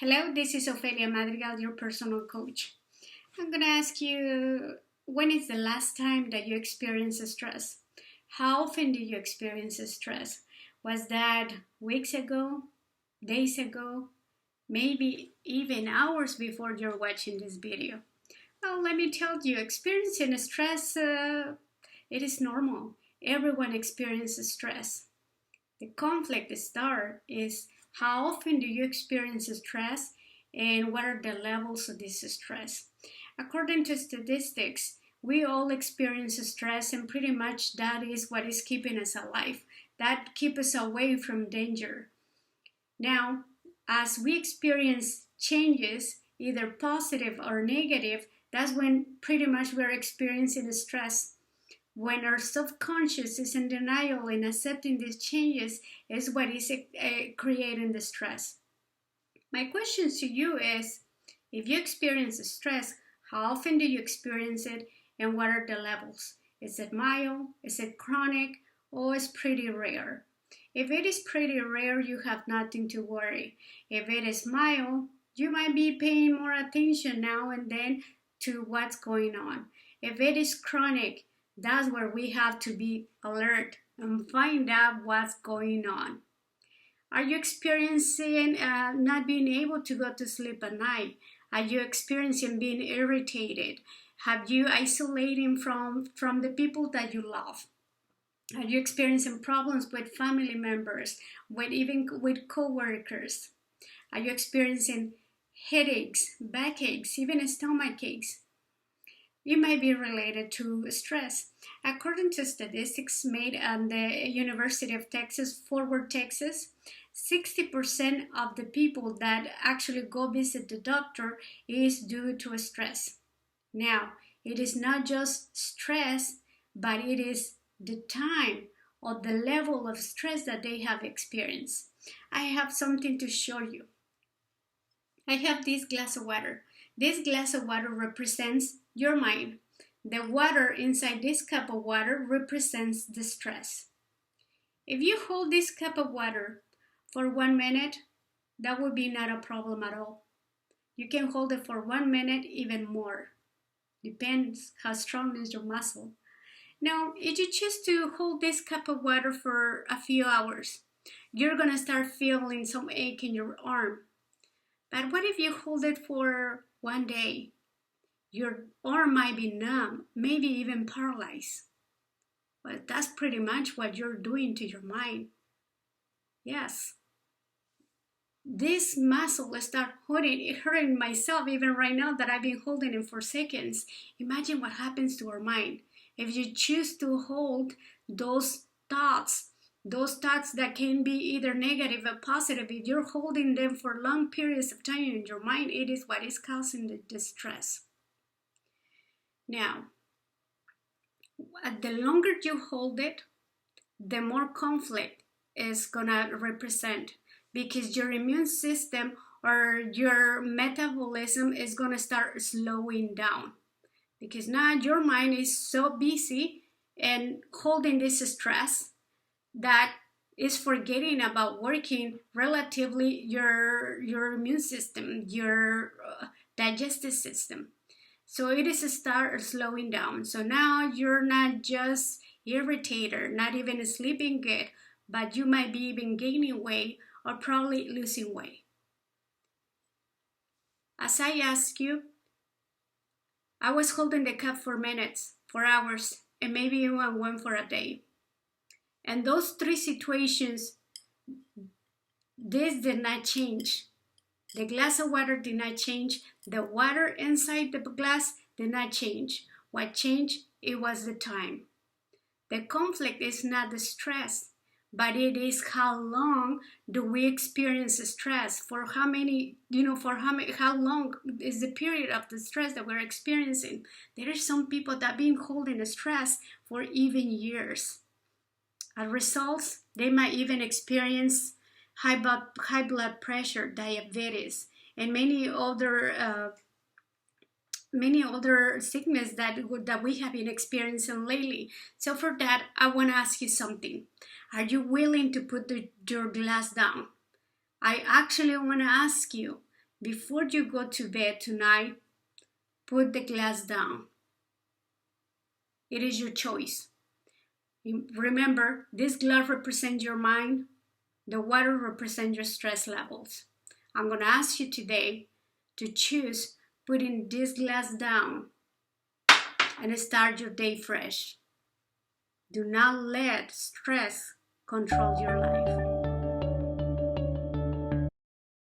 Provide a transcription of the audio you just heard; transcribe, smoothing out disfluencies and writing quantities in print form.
Hello, this is Ofelia Madrigal, your personal coach. I'm going to ask you, when is the last time that you experienced stress? How often do you experience stress? Was that weeks ago, days ago, maybe even hours before you're watching this video? Well, let me tell you, experiencing stress, it is normal. Everyone experiences stress. The conflict star is how often do you experience stress and what are the levels of this stress. According to statistics, we all experience stress and pretty much that is what is keeping us alive. That keeps us away from danger. Now, as we experience changes, either positive or negative, that's when pretty much we're experiencing stress. When our subconscious is in denial and accepting these changes is what is creating the stress. My question to you is, if you experience stress, how often do you experience it and what are the levels? Is it mild, is it chronic, or is pretty rare? If it is pretty rare, you have nothing to worry. If it is mild, you might be paying more attention now and then to what's going on. If it is chronic, that's where we have to be alert and find out what's going on. Are you experiencing not being able to go to sleep at night? Are you experiencing being irritated? Have you isolating from the people that you love? Are you experiencing problems with family members, even with co-workers? Are you experiencing headaches, backaches, even stomach aches? It might be related to stress. According to statistics made at the University of Texas, Fort Worth, Texas, 60% of the people that actually go visit the doctor is due to stress. Now, it is not just stress, but it is the time or the level of stress that they have experienced. I have something to show you. I have this glass of water. This glass of water represents your mind. The water inside this cup of water represents the stress. If you hold this cup of water for 1 minute, that would be not a problem at all. You can hold it for 1 minute, even more. Depends how strong is your muscle. Now, if you choose to hold this cup of water for a few hours, you're gonna start feeling some ache in your arm. But what if you hold it for 1 day? Your arm might be numb, maybe even paralyzed. But that's pretty much what you're doing to your mind. Yes. This muscle will start hurting myself even right now that I've been holding it for seconds. Imagine what happens to our mind if you choose to hold those thoughts that can be either negative or positive. If you're holding them for long periods of time in your mind, it is what is causing the distress. Now, the longer you hold it, the more conflict is gonna represent, because your immune system or your metabolism is gonna start slowing down, because now your mind is so busy and holding this stress that is forgetting about working relatively your immune system, your digestive system. So it is start slowing down. So now you're not just irritated, not even sleeping good, but you might be even gaining weight or probably losing weight. As I asked you, I was holding the cup for minutes, for hours, and maybe even one for a day. And those 3 situations, this did not change. The glass of water did not change. The water inside the glass did not change. What changed? It was the time. The conflict is not the stress, but it is how long do we experience stress? For how many, how long is the period of the stress that we're experiencing? There are some people that have been holding stress for even years. As results, they might even experience high blood pressure, diabetes, and many other sickness that we have been experiencing lately. So for that, I want to ask you something. Are you willing to put your glass down? I actually want to ask you, before you go to bed tonight, put the glass down. It is your choice. Remember, this glass represents your mind. The water represents your stress levels. I'm going to ask you today to choose putting this glass down and start your day fresh. Do not let stress control your life.